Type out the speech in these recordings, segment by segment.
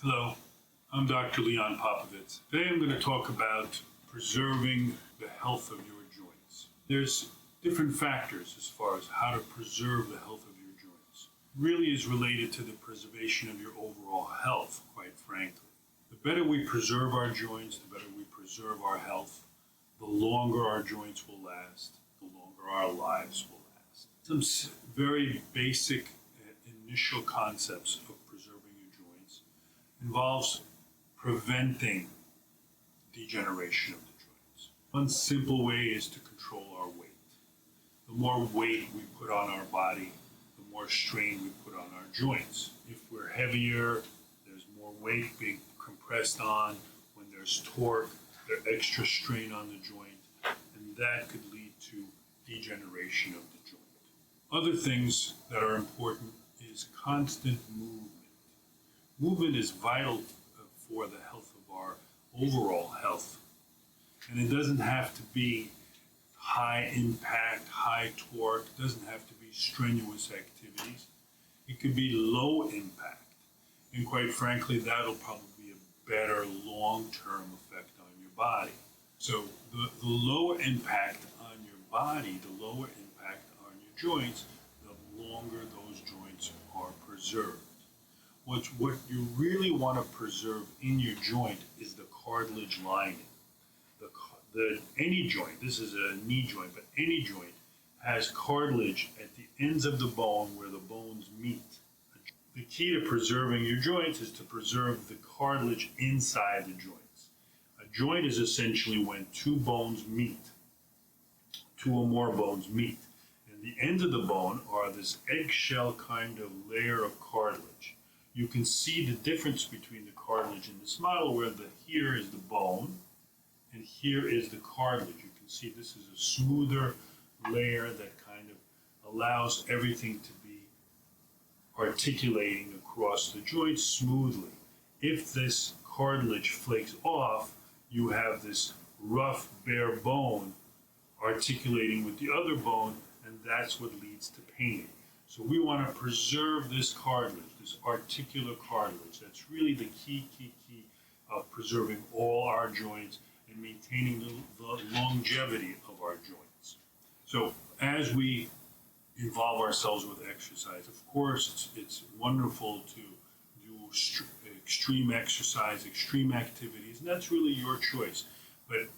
Hello, I'm Dr. Leon Popovitz. Today I'm going to talk about preserving the health of your joints. There's different factors as far as how to preserve the health of your joints. It really is related to the preservation of your overall health, quite frankly. The better we preserve our joints, the better we preserve our health, the longer our joints will last, the longer our lives will last. Some very basic initial concepts of preserving your joints involves preventing degeneration of the joints. One simple way is to control our weight. The more weight we put on our body, the more strain we put on our joints. If we're heavier, there's more weight being compressed on. When there's torque, there's extra strain on the joint, and that could lead to degeneration of the joint. Other things that are important is constant movement. Movement is vital for the health of our overall health. And it doesn't have to be high impact, high torque, it doesn't have to be strenuous activities. It could be low impact. And quite frankly, that'll probably be a better long-term effect on your body. So the lower impact on your body, the lower impact on your joints, the longer those joints are preserved. What you really want to preserve in your joint is the cartilage lining. Any joint, this is a knee joint, but any joint has cartilage at the ends of the bone where the bones meet. The key to preserving your joints is to preserve the cartilage inside the joints. A joint is essentially when two or more bones meet. And the ends of the bone are this eggshell kind of layer of cartilage. You can see the difference between the cartilage in this model where here is the bone and here is the cartilage. You can see this is a smoother layer that kind of allows everything to be articulating across the joint smoothly. If this cartilage flakes off, you have this rough, bare bone articulating with the other bone, and that's what leads to pain. So we want to preserve this cartilage, this articular cartilage. That's really the key of preserving all our joints and maintaining the longevity of our joints. So as we involve ourselves with exercise, of course, it's wonderful to do extreme exercise, extreme activities, and that's really your choice. But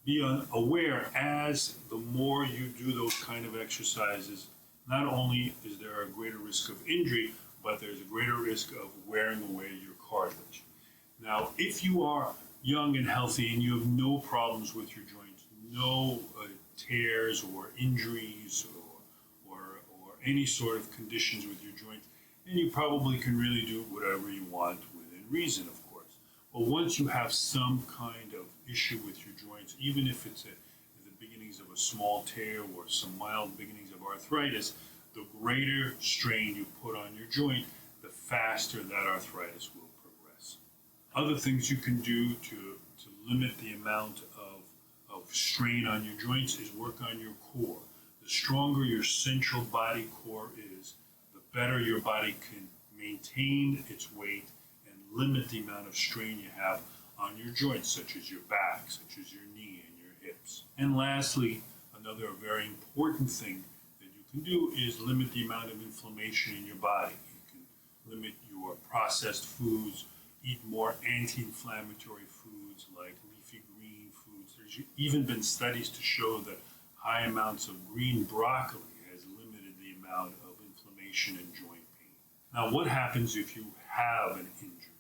be aware as the more you do those kind of exercises, not only is there a greater risk of injury, but there's a greater risk of wearing away your cartilage. Now, if you are young and healthy and you have no problems with your joints, no tears or injuries or any sort of conditions with your joints, then you probably can really do whatever you want within reason, of course. But once you have some kind of issue with your joints, even if it's the beginnings of a small tear or some mild beginnings of arthritis, the greater strain you put on your joint, the faster that arthritis will progress. Other things you can do to limit the amount of strain on your joints is work on your core. The stronger your central body core is, the better your body can maintain its weight and limit the amount of strain you have on your joints, such as your back, such as your knee and your hips. And lastly, another very important thing that you can do is limit the amount of inflammation in your body. You can limit your processed foods, eat more anti-inflammatory foods like leafy green foods. There's even been studies to show that high amounts of green broccoli has limited the amount of inflammation and joint pain. Now, what happens if you have an injury?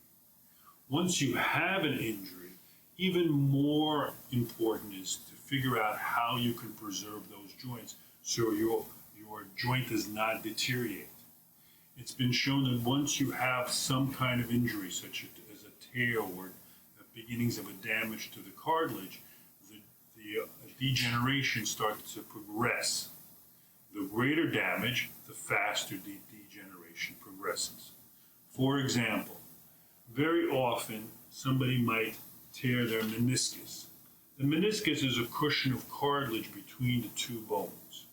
Once you have an injury, even more important is to figure out how you can preserve those joints so your joint does not deteriorate. It's been shown that once you have some kind of injury, such as a tear or the beginnings of a damage to the cartilage, the degeneration starts to progress. The greater damage, the faster the degeneration progresses. For example, very often somebody might tear their meniscus. The meniscus is a cushion of cartilage between the two bones.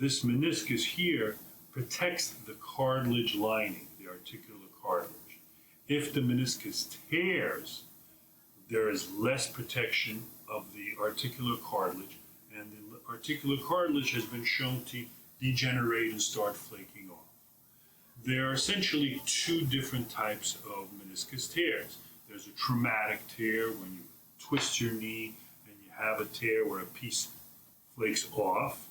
This meniscus here protects the cartilage lining, the articular cartilage. If the meniscus tears, there is less protection of the articular cartilage, and the articular cartilage has been shown to degenerate and start flaking off. There are essentially two different types of meniscus tears. There's a traumatic tear when you twist your knee and you have a tear where a piece flakes off,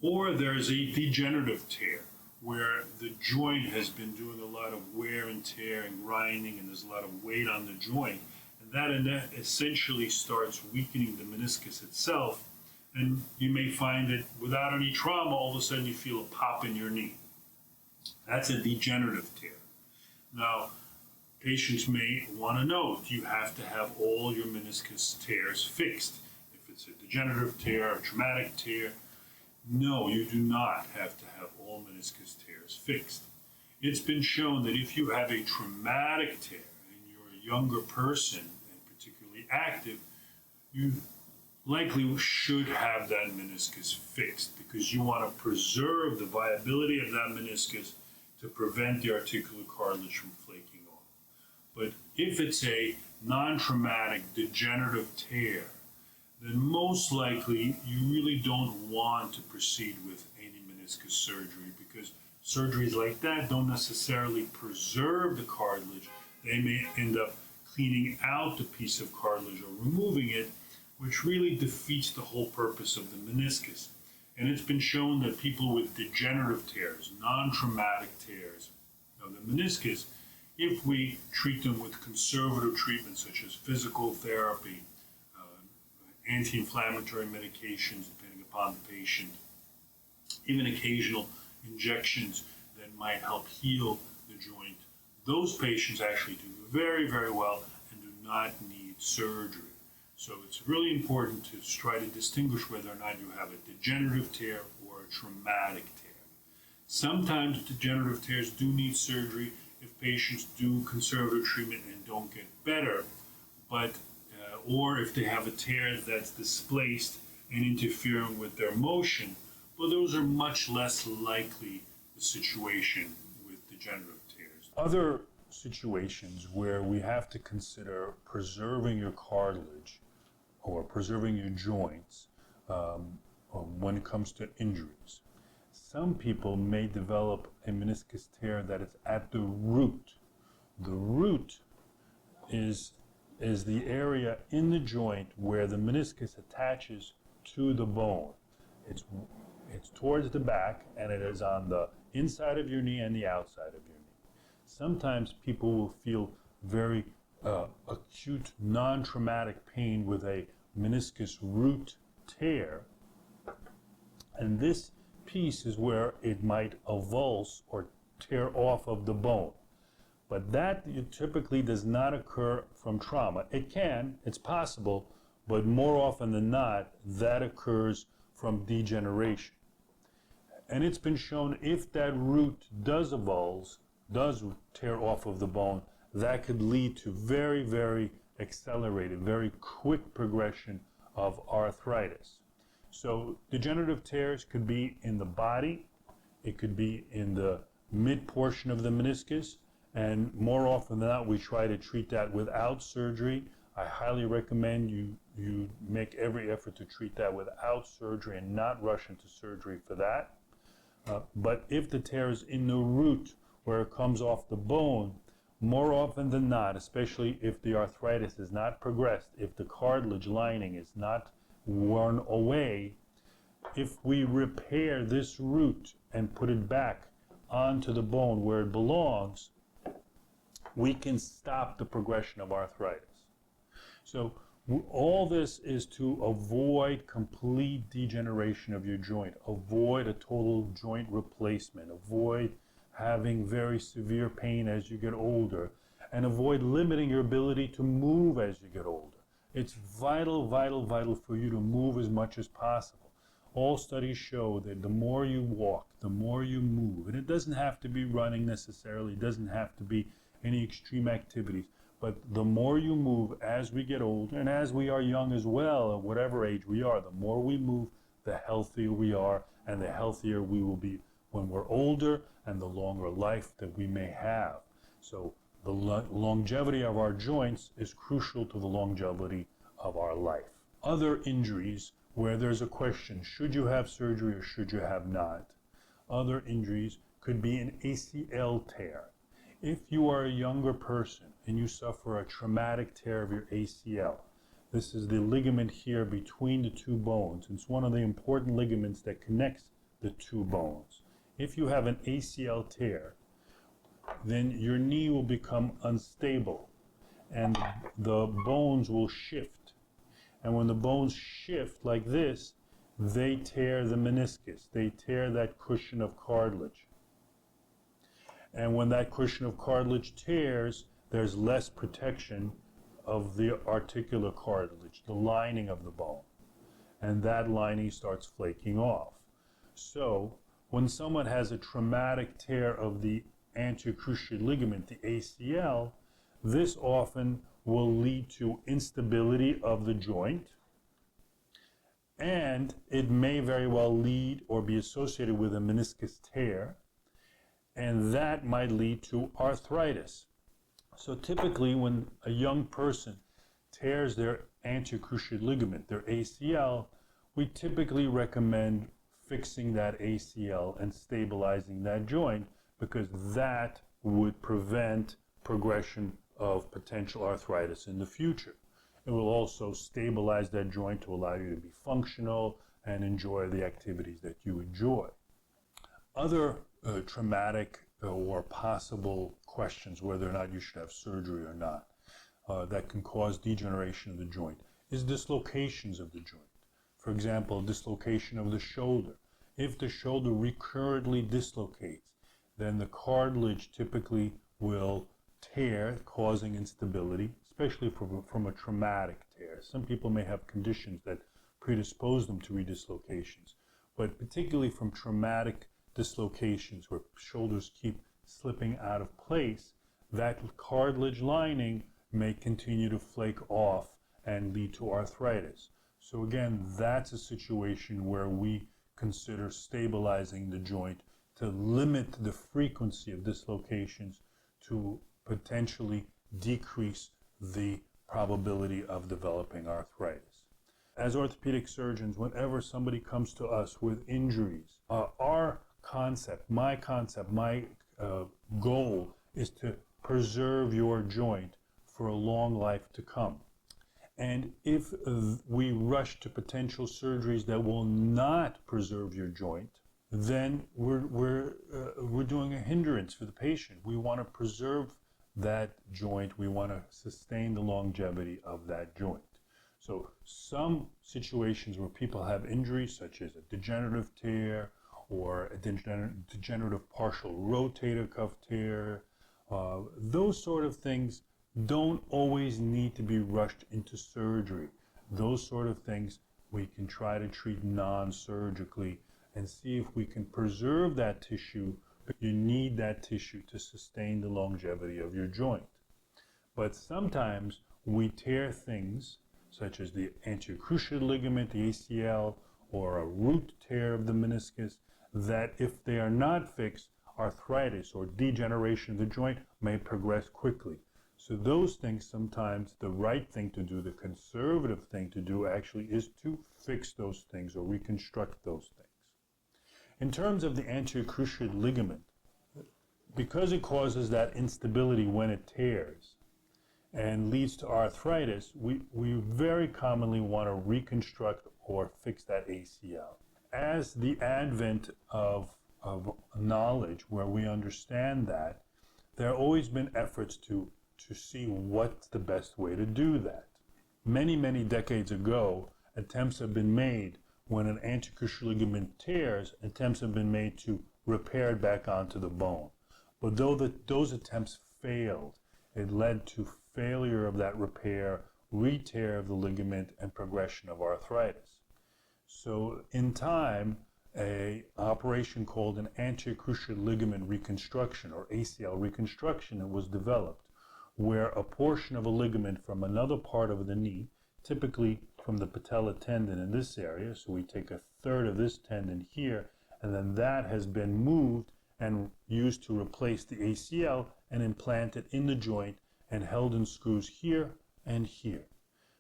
or there's a degenerative tear where the joint has been doing a lot of wear and tear and grinding, and there's a lot of weight on the joint, and that essentially starts weakening the meniscus itself, and you may find that without any trauma, all of a sudden you feel a pop in your knee. That's a degenerative tear. Now, patients may want to know, do you have to have all your meniscus tears fixed? If it's a degenerative tear or traumatic tear, no, you do not have to have all meniscus tears fixed. It's been shown that if you have a traumatic tear and you're a younger person and particularly active, you likely should have that meniscus fixed because you want to preserve the viability of that meniscus to prevent the articular cartilage from flaking off. But if it's a non-traumatic degenerative tear, then most likely you really don't want to proceed with any meniscus surgery because surgeries like that don't necessarily preserve the cartilage. They may end up cleaning out the piece of cartilage or removing it, which really defeats the whole purpose of the meniscus. And it's been shown that people with degenerative tears, non-traumatic tears of the meniscus, if we treat them with conservative treatments such as physical therapy, anti-inflammatory medications depending upon the patient, even occasional injections that might help heal the joint, those patients actually do very, very well and do not need surgery. So it's really important to try to distinguish whether or not you have a degenerative tear or a traumatic tear. Sometimes degenerative tears do need surgery if patients do conservative treatment and don't get better, but or if they have a tear that's displaced and interfering with their motion, but those are much less likely the situation with degenerative tears. Other situations where we have to consider preserving your cartilage or preserving your joints when it comes to injuries. Some people may develop a meniscus tear that is at the root. The root is the area in the joint where the meniscus attaches to the bone. It's towards the back, and it is on the inside of your knee and the outside of your knee. Sometimes people will feel very acute, non-traumatic pain with a meniscus root tear, and this piece is where it might avulse or tear off of the bone. But that typically does not occur from trauma. It can, it's possible, but more often than not, that occurs from degeneration. And it's been shown if that root does avulse, does tear off of the bone, that could lead to very, very accelerated, very quick progression of arthritis. So degenerative tears could be in the body, it could be in the mid portion of the meniscus, and more often than not, we try to treat that without surgery. I highly recommend you make every effort to treat that without surgery and not rush into surgery for that. But if the tear is in the root where it comes off the bone, more often than not, especially if the arthritis is not progressed, if the cartilage lining is not worn away, if we repair this root and put it back onto the bone where it belongs, we can stop the progression of arthritis. So all this is to avoid complete degeneration of your joint, avoid a total joint replacement, avoid having very severe pain as you get older, and avoid limiting your ability to move as you get older. It's vital, vital, vital for you to move as much as possible. All studies show that the more you walk, the more you move, and it doesn't have to be running necessarily, it doesn't have to be any extreme activities, but the more you move as we get older, and as we are young as well, at whatever age we are, the more we move, the healthier we are, and the healthier we will be when we're older, and the longer life that we may have. So The longevity of our joints is crucial to the longevity of our life. Other injuries where there's a question, should you have surgery or should you have not? Other injuries could be an ACL tear. If you are a younger person and you suffer a traumatic tear of your ACL, this is the ligament here between the two bones. It's one of the important ligaments that connects the two bones. If you have an ACL tear, then your knee will become unstable and the bones will shift. And when the bones shift like this, they tear the meniscus. They tear that cushion of cartilage. And when that cushion of cartilage tears, there's less protection of the articular cartilage, the lining of the bone. And that lining starts flaking off. So when someone has a traumatic tear of the anterior cruciate ligament, the ACL, this often will lead to instability of the joint, and it may very well lead or be associated with a meniscus tear, and that might lead to arthritis. So typically when a young person tears their anterior cruciate ligament, their ACL, we typically recommend fixing that ACL and stabilizing that joint, because that would prevent progression of potential arthritis in the future. It will also stabilize that joint to allow you to be functional and enjoy the activities that you enjoy. Other traumatic or possible questions, whether or not you should have surgery or not, that can cause degeneration of the joint is dislocations of the joint. For example, dislocation of the shoulder. If the shoulder recurrently dislocates, then the cartilage typically will tear, causing instability, especially from a traumatic tear. Some people may have conditions that predispose them to redislocations, but particularly from traumatic dislocations where shoulders keep slipping out of place, that cartilage lining may continue to flake off and lead to arthritis. So again, that's a situation where we consider stabilizing the joint to limit the frequency of dislocations to potentially decrease the probability of developing arthritis. As orthopedic surgeons, whenever somebody comes to us with injuries, our concept, my goal is to preserve your joint for a long life to come. And if we rush to potential surgeries that will not preserve your joint, then we're doing a hindrance for the patient. We want to preserve that joint. We want to sustain the longevity of that joint. So some situations where people have injuries, such as a degenerative tear or a degenerative partial rotator cuff tear, those sort of things don't always need to be rushed into surgery. Those sort of things we can try to treat non-surgically and see if we can preserve that tissue. You need that tissue to sustain the longevity of your joint. But sometimes we tear things such as the anterior cruciate ligament, the ACL, or a root tear of the meniscus, that if they are not fixed, arthritis or degeneration of the joint may progress quickly. So those things, sometimes the right thing to do, the conservative thing to do actually, is to fix those things or reconstruct those things. In terms of the anterior cruciate ligament, because it causes that instability when it tears and leads to arthritis, we very commonly want to reconstruct or fix that ACL. As the advent of knowledge where we understand that, there have always been efforts to see what's the best way to do that. Many decades ago, attempts have been made when an anterior cruciate ligament tears, attempts have been made to repair it back onto the bone. But though those attempts failed, it led to failure of that repair, re-tear of the ligament, and progression of arthritis. So in time, an operation called an anterior cruciate ligament reconstruction, or ACL reconstruction, was developed, where a portion of a ligament from another part of the knee, typically from the patella tendon in this area, so we take a third of this tendon here, and then that has been moved and used to replace the ACL, and implanted in the joint and held in screws here and here.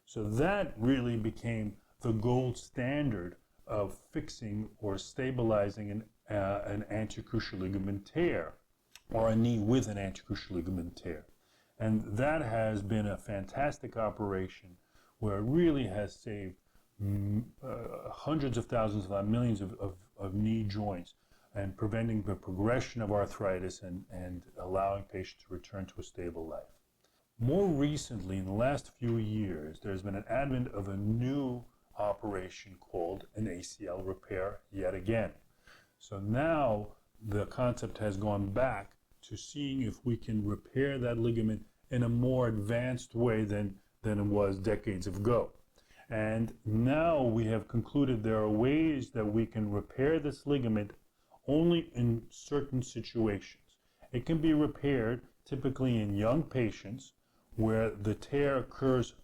So that really became the gold standard of fixing or stabilizing an anterocruciate ligament tear, or a knee with an anterocruciate ligament tear. And that has been a fantastic operation where it really has saved hundreds of thousands, if not millions of knee joints, and preventing the progression of arthritis and allowing patients to return to a stable life. More recently, in the last few years, there's been an advent of a new operation called an ACL repair yet again. So now the concept has gone back to seeing if we can repair that ligament in a more advanced way than it was decades ago. And now we have concluded there are ways that we can repair this ligament only in certain situations. It can be repaired typically in young patients where the tear occurs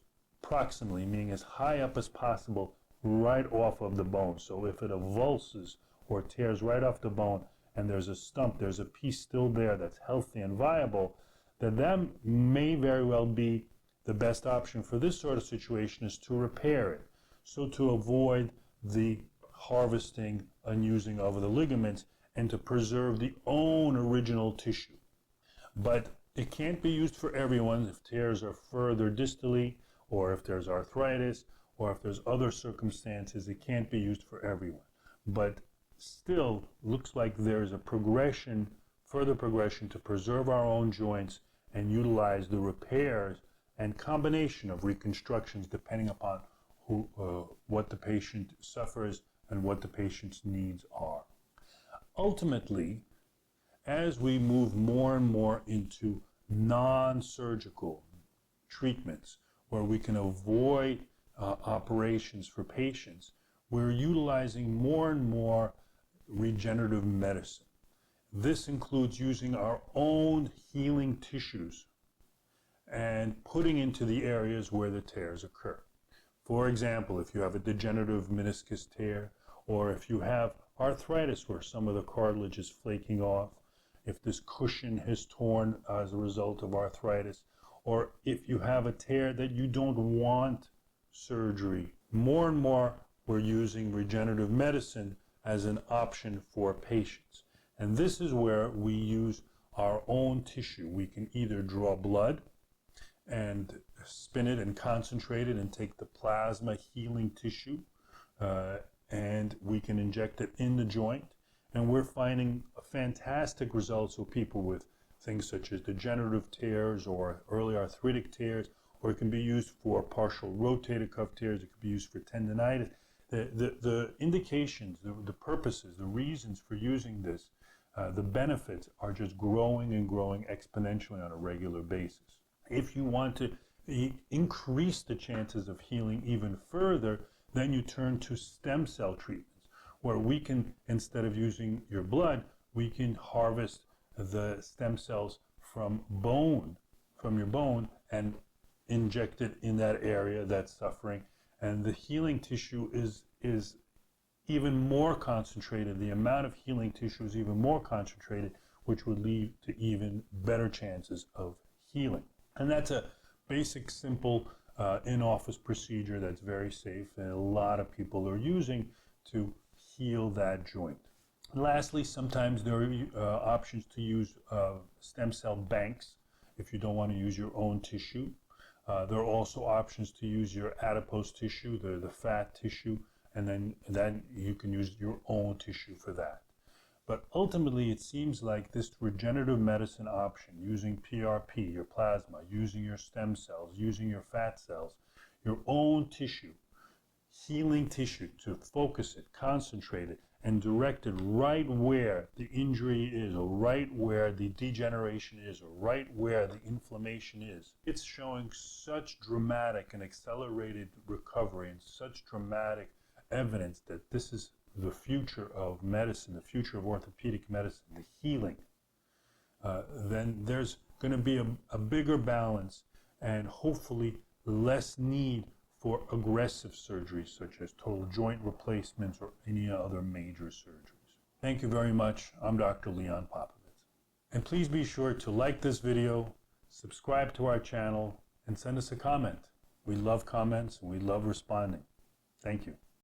proximally, meaning as high up as possible, right off of the bone. So if it avulses or tears right off the bone and there's a stump, there's a piece still there that's healthy and viable, then that may very well be the best option for this sort of situation, is to repair it. So to avoid the harvesting and using of the ligaments and to preserve the own original tissue. But it can't be used for everyone if tears are further distally, or if there's arthritis, or if there's other circumstances. It can't be used for everyone. But still looks like there's a progression, further progression, to preserve our own joints and utilize the repairs and combination of reconstructions depending upon what the patient suffers and what the patient's needs are. Ultimately, as we move more and more into non-surgical treatments where we can avoid operations for patients, we're utilizing more and more regenerative medicine. This includes using our own healing tissues and putting into the areas where the tears occur. For example, if you have a degenerative meniscus tear, or if you have arthritis where some of the cartilage is flaking off, if this cushion has torn as a result of arthritis, or if you have a tear that you don't want surgery, more and more we're using regenerative medicine as an option for patients. And this is where we use our own tissue. We can either draw blood and spin it and concentrate it and take the plasma healing tissue, and we can inject it in the joint. And we're finding fantastic results with people with things such as degenerative tears or early arthritic tears, or it can be used for partial rotator cuff tears, it can be used for tendinitis. The indications, the purposes, the reasons for using this, the benefits are just growing and growing exponentially on a regular basis. If you want to increase the chances of healing even further, then you turn to stem cell treatments, where we can, instead of using your blood, we can harvest the stem cells from your bone, and inject it in that area that's suffering. And the healing tissue is even more concentrated. The amount of healing tissue is even more concentrated, which would lead to even better chances of healing. And that's a basic, simple in-office procedure that's very safe and a lot of people are using to heal that joint. And lastly, sometimes there are options to use stem cell banks if you don't want to use your own tissue. There are also options to use your adipose tissue, the fat tissue, and then you can use your own tissue for that. But ultimately, it seems like this regenerative medicine option, using PRP, your plasma, using your stem cells, using your fat cells, your own tissue, healing tissue, to focus it, concentrate it, and direct it right where the injury is, or right where the degeneration is, or right where the inflammation is. It's showing such dramatic and accelerated recovery and such dramatic evidence that this is the future of medicine, the future of orthopedic medicine, the healing. Then there's going to be a bigger balance and hopefully less need for aggressive surgeries such as total joint replacements or any other major surgeries. Thank you very much. I'm Dr. Leon Popovitz. And please be sure to like this video, subscribe to our channel, and send us a comment. We love comments and we love responding. Thank you.